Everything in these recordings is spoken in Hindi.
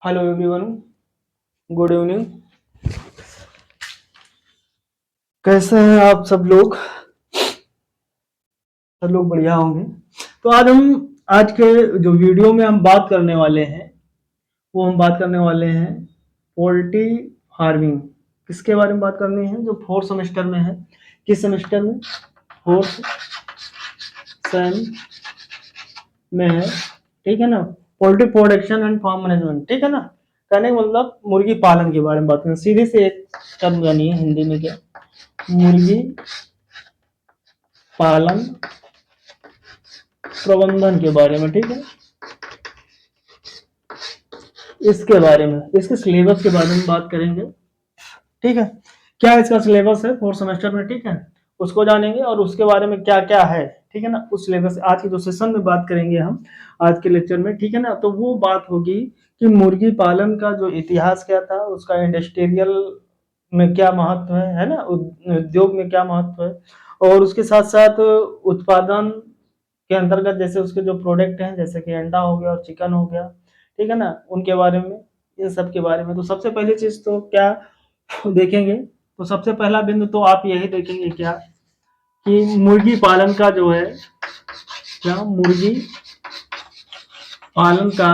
Hello everyone, good evening. कैसे हैं आप सब लोग? सब लोग बढ़िया होंगे। तो आज के जो वीडियो में हम बात करने वाले हैं वो हम बात करने वाले हैं पोल्ट्री फार्मिंग। किसके बारे में बात करनी है? जो फोर्थ सेमेस्टर में है। किस सेमेस्टर में? फोर्थ सेम में है, ठीक है ना। Poultry production and farm management, ठीक है ना। कहने का मतलब मुर्गी पालन के बारे में बात करें। सीधे से एक टर्म जानिए हिंदी में क्या, मुर्गी पालन प्रबंधन के बारे में, ठीक है। इसके बारे में, इसके सिलेबस के बारे में बात करेंगे, ठीक है। क्या इसका सिलेबस है फोर्थ सेमेस्टर में, ठीक है, उसको जानेंगे और उसके बारे में क्या क्या है, ठीक है ना। उस सिलेबस आज की जो सेशन में बात करेंगे हम आज के लेक्चर में, ठीक है ना। तो वो बात होगी कि मुर्गी पालन का जो इतिहास क्या था, उसका इंडस्ट्रियल में क्या महत्व है ना, उद्योग में क्या महत्व है, और उसके साथ साथ उत्पादन के अंतर्गत जैसे उसके जो प्रोडक्ट हैं, जैसे कि अंडा हो गया और चिकन हो गया, ठीक है ना, उनके बारे में, इन सब के बारे में। तो सबसे पहली चीज तो क्या देखेंगे, तो सबसे पहला बिंदु तो आप यही देखेंगे क्या, कि मुर्गी पालन का जो है, क्या मुर्गी पालन का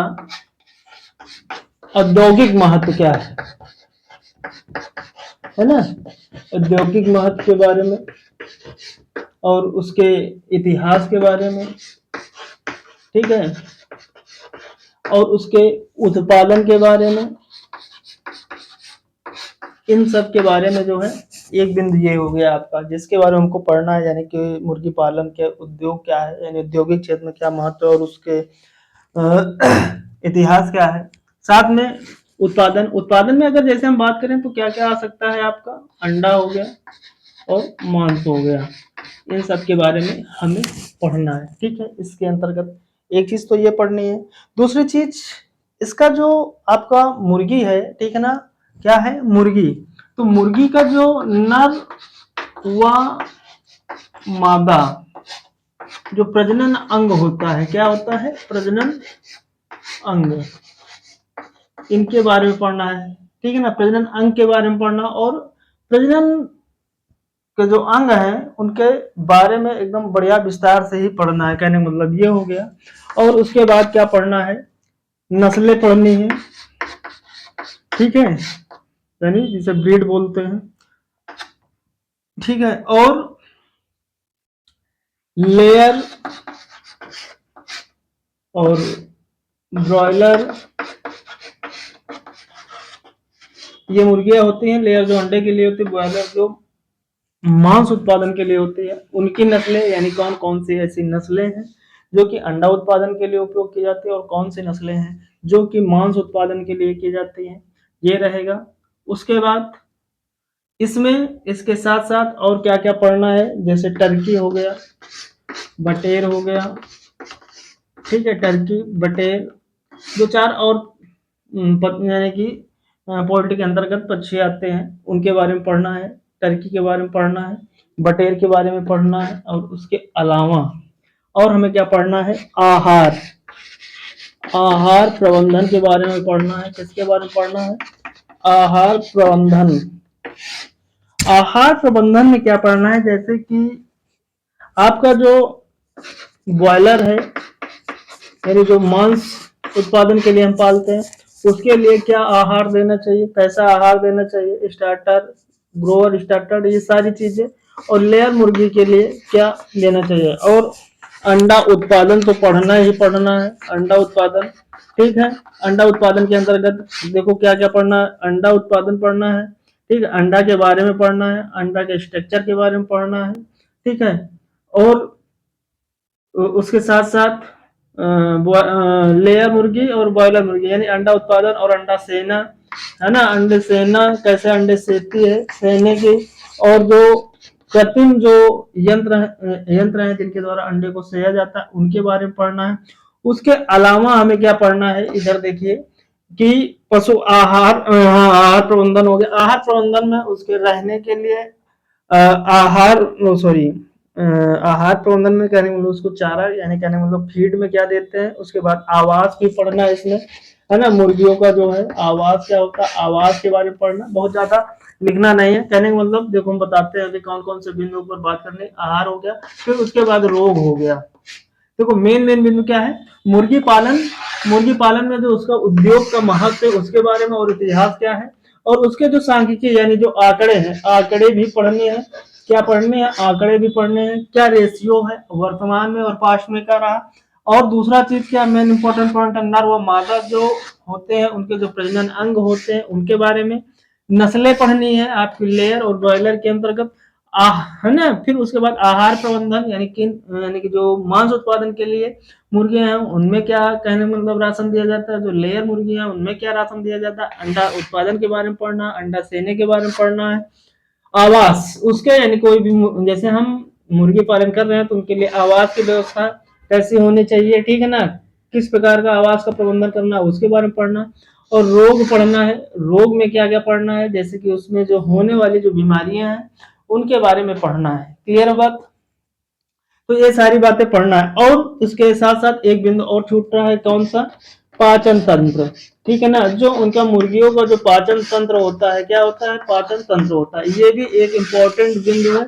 औद्योगिक महत्व क्या है ना, औद्योगिक महत्व के बारे में और उसके इतिहास के बारे में, ठीक है, और उसके उत्पादन के बारे में, इन सब के बारे में जो है एक बिंदु ये हो गया आपका, जिसके बारे में हमको पढ़ना है, यानी कि मुर्गी पालन के उद्योग क्या है, यानी औद्योगिक क्षेत्र में क्या महत्व है और उसके इतिहास क्या है। साथ में उत्पादन में अगर जैसे हम बात करें तो क्या क्या आ सकता है आपका, अंडा हो गया और मांस हो गया, इन सब के बारे में हमें पढ़ना है, ठीक है। इसके अंतर्गत एक चीज तो ये पढ़नी है। दूसरी चीज, इसका जो आपका मुर्गी है, ठीक है ना, क्या है मुर्गी, तो मुर्गी का जो नर व मादा जो प्रजनन अंग होता है, क्या होता है, प्रजनन अंग, इनके बारे में पढ़ना है, ठीक है ना। प्रजनन अंग के बारे में पढ़ना और प्रजनन के जो अंग है उनके बारे में एकदम बढ़िया विस्तार से ही पढ़ना है, कहने का मतलब ये हो गया। और उसके बाद क्या पढ़ना है, नस्लें पढ़नी है, ठीक है, यानी जिसे ब्रीड बोलते हैं, ठीक है। और लेयर और ब्रॉयलर, ये मुर्गियां होती हैं। लेयर जो अंडे के लिए होती है, ब्रॉयलर जो मांस उत्पादन के लिए होती है, उनकी नस्लें, यानी कौन कौन सी ऐसी नस्लें हैं जो कि अंडा उत्पादन के लिए उपयोग की जाती है और कौन सी नस्लें हैं जो कि मांस उत्पादन के लिए की जाती हैं, ये रहेगा। उसके बाद इसमें इसके साथ साथ और क्या क्या पढ़ना है, जैसे टर्की हो गया, बटेर हो गया, ठीक है, टर्की बटेर, दो चार और यानी कि पोल्ट्री के अंतर्गत पक्षी आते हैं, उनके बारे में पढ़ना है, टर्की के बारे में पढ़ना है, बटेर के बारे में पढ़ना है। और उसके अलावा और हमें क्या पढ़ना है, आहार आहार प्रबंधन के बारे में पढ़ना है। किसके बारे में पढ़ना है, आहार प्रबंधन। आहार प्रबंधन में क्या पढ़ना है, जैसे कि आपका जो बॉयलर है, यानी जो मांस उत्पादन के लिए हम पालते हैं, उसके लिए क्या आहार देना चाहिए, कैसा आहार देना चाहिए, स्टार्टर, ग्रोअर स्टार्टर, ये सारी चीजें। और लेयर मुर्गी के लिए क्या देना चाहिए। और अंडा उत्पादन तो पढ़ना ही पढ़ना है, अंडा उत्पादन, ठीक है। अंडा उत्पादन के अंतर्गत देखो क्या क्या पढ़ना है, अंडा उत्पादन पढ़ना है, ठीक है, अंडा के बारे में पढ़ना है, अंडा के स्ट्रक्चर के बारे में पढ़ना है, ठीक है। और उसके साथ साथ लेयर मुर्गी और बॉयलर मुर्गी, यानी अंडा उत्पादन और अंडा सेना, है ना, अंडे सेना, कैसे अंडे सेती है, सेने की, और जो कृत्रिम जो यंत्र हैं जिनके द्वारा अंडे को सेया जाता है, उनके बारे में पढ़ना है। उसके अलावा हमें क्या पढ़ना है, इधर देखिए कि पशु आहार, आहार प्रबंधन हो गया। आहार प्रबंधन में उसके रहने के लिए आहार, सॉरी, आहार प्रबंधन में कहने मतलब उसको चारा, यानी कहने मतलब फीड में क्या देते हैं। उसके बाद आवास भी पढ़ना है इसमें, है ना। मुर्गियों का जो है आवाज क्या होता है, आवाज के बारे में पढ़ना, बहुत ज्यादा लिखना नहीं है। कहने का मतलब देखो हम बताते हैं अभी कौन कौन से बिंदुओं पर बात करने। आहार हो गया, फिर उसके बाद रोग हो गया। देखो मेन मेन बिंदु क्या है, मुर्गी पालन। मुर्गी पालन में जो उसका उद्योग का महत्व है उसके बारे में, और इतिहास क्या है, और उसके जो सांख्यिकी यानी जो आंकड़े हैं, आंकड़े भी पढ़ने हैं। क्या पढ़ने हैं, आंकड़े भी पढ़ने हैं। क्या रेशियो है वर्तमान में और पास्ट में क्या रहा। और दूसरा चीज क्या मेन इंपॉर्टेंट पॉइंट है, नर व मादा जो होते हैं उनके जो प्रजनन अंग होते हैं उनके बारे में। नस्लें पढ़नी है आपकी लेयर और ब्रॉयलर के अंतर्गत, है ना। फिर उसके बाद आहार प्रबंधन यानी कि जो मांस उत्पादन के लिए मुर्गियां हैं उनमें क्या कहने मतलब राशन दिया जाता है, जो लेयर मुर्गियां हैं उनमें क्या राशन दिया जाता है। अंडा उत्पादन के बारे में पढ़ना, अंडा सेने के बारे में पढ़ना है। आवास उसके यानी कोई भी जैसे हम मुर्गी पालन कर रहे हैं तो उनके लिए आवास की व्यवस्था कैसी होनी चाहिए, ठीक है ना। किस प्रकार का आवास का प्रबंधन करना उसके बारे में पढ़ना। और रोग पढ़ना है, रोग में क्या क्या पढ़ना है, जैसे कि उसमें जो होने वाली जो बीमारियां हैं उनके बारे में पढ़ना है। क्लियर बात। तो ये सारी बातें पढ़ना है। और उसके साथ साथ एक बिंदु और छूट रहा है, कौन सा, पाचन तंत्र। ठीक है ना, जो उनका मुर्गियों का जो पाचन तंत्र होता है, क्या होता है, पाचन तंत्र होता है। ये भी एक इम्पोर्टेंट बिंदु है,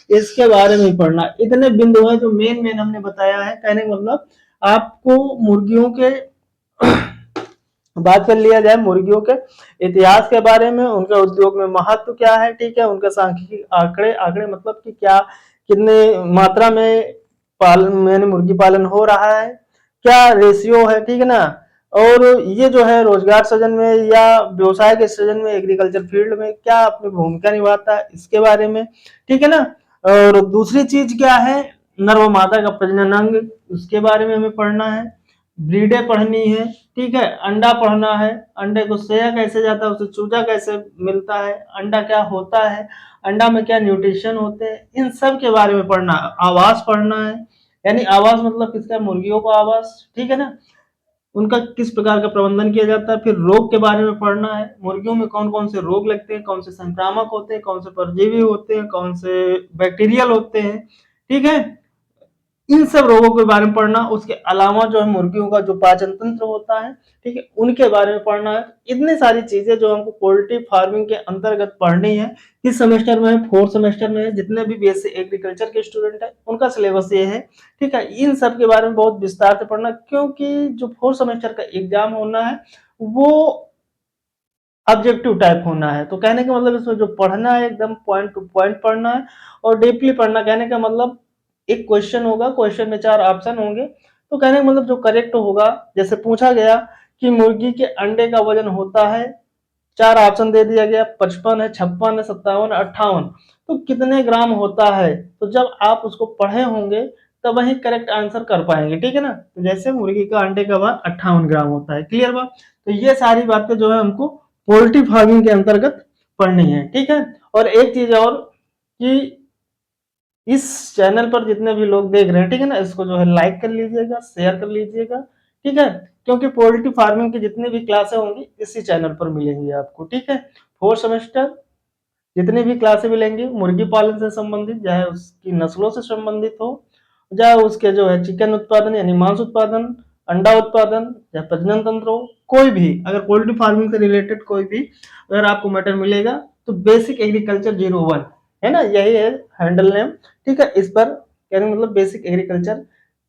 इसके बारे में पढ़ना। इतने बिंदु है जो मेन मेन हमने बताया है। कहने का मतलब आपको मुर्गियों के बात कर लिया जाए मुर्गियों के इतिहास के बारे में, उनके उद्योग में महत्व क्या है, ठीक है, उनके सांख्यिकी आंकड़े, आंकड़े मतलब कि क्या कितने मात्रा में पालन यानी मुर्गी पालन हो रहा है, क्या रेशियो है, ठीक है ना। और ये जो है रोजगार सृजन में या व्यवसाय के सृजन में, एग्रीकल्चर फील्ड में क्या अपनी भूमिका निभाता है इसके बारे में, ठीक है ना। और दूसरी चीज क्या है, नर व मादा का प्रजनन अंग, उसके बारे में हमें पढ़ना है। ब्रीडें पढ़नी है, ठीक है, अंडा पढ़ना है, अंडे को सेया कैसे जाता है, उसे चूजा कैसे मिलता है, अंडा क्या होता है, अंडा में क्या न्यूट्रिशन होते हैं, इन सब के बारे में पढ़ना। आवास पढ़ना है, यानी आवास मतलब किसका, मुर्गियों का आवास, ठीक है ना, उनका किस प्रकार का प्रबंधन किया जाता है। फिर रोग के बारे में पढ़ना है, मुर्गियों में कौन कौन से रोग लगते हैं, कौन से संक्रामक होते हैं, कौन से परजीवी होते हैं, कौन से बैक्टीरियल होते हैं, ठीक है, इन सब रोगों के बारे में पढ़ना। उसके अलावा जो है मुर्गियों का जो पाचन तंत्र होता है, ठीक है, उनके बारे में पढ़ना है। इतनी सारी चीजें जो हमको पोल्ट्री फार्मिंग के अंतर्गत पढ़नी है। किस सेमेस्टर में है, फोर्थ सेमेस्टर में है। जितने भी बीएससी एग्रीकल्चर के स्टूडेंट है उनका सिलेबस ये है, ठीक है। इन सब के बारे में बहुत विस्तार से पढ़ना, क्योंकि जो फोर्थ सेमेस्टर का एग्जाम होना है वो ऑब्जेक्टिव टाइप होना है। तो कहने का मतलब इसमें जो पढ़ना है एकदम पॉइंट टू पॉइंट पढ़ना है और डीपली पढ़ना। कहने का मतलब एक क्वेश्चन होगा, क्वेश्चन में 4 ऑप्शन होंगे, तो कहने का मतलब जो करेक्ट होगा, जैसे पूछा गया कि मुर्गी के अंडे का वजन होता है, 4 ऑप्शन दे दिया गया, 55 है, 56 है, 57 है, 58, तो कितने ग्राम होता है। तो जब आप उसको पढ़े होंगे तब वही करेक्ट आंसर कर पाएंगे, ठीक है ना। तो जैसे मुर्गी का अंडे का वजन 58 ग्राम होता है। क्लियर बात। तो ये सारी बातें जो है हमको पोल्ट्री फार्मिंग के अंतर्गत पढ़नी है, ठीक है। और एक चीज और कि इस चैनल पर जितने भी लोग देख रहे हैं, ठीक है ना, इसको जो है लाइक कर लीजिएगा, शेयर कर लीजिएगा, ठीक है, क्योंकि पोल्ट्री फार्मिंग की जितनी भी क्लासें होंगी इसी चैनल पर मिलेंगी आपको, ठीक है। फोर्थ सेमेस्टर जितनी भी क्लासें मिलेंगी मुर्गी पालन से संबंधित, चाहे उसकी नस्लों से संबंधित हो, चाहे उसके जो है चिकन उत्पादन यानी मांस उत्पादन, अंडा उत्पादन या प्रजनन तंत्र हो, कोई भी अगर पोल्ट्री फार्मिंग से रिलेटेड कोई भी अगर आपको मैटर मिलेगा तो बेसिक एग्रीकल्चर 01 है ना, यही है हैंडल नेम, ठीक है। इस पर कहने मतलब बेसिक एग्रीकल्चर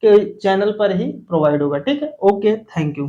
के चैनल पर ही प्रोवाइड होगा, ठीक है। Okay, thank you.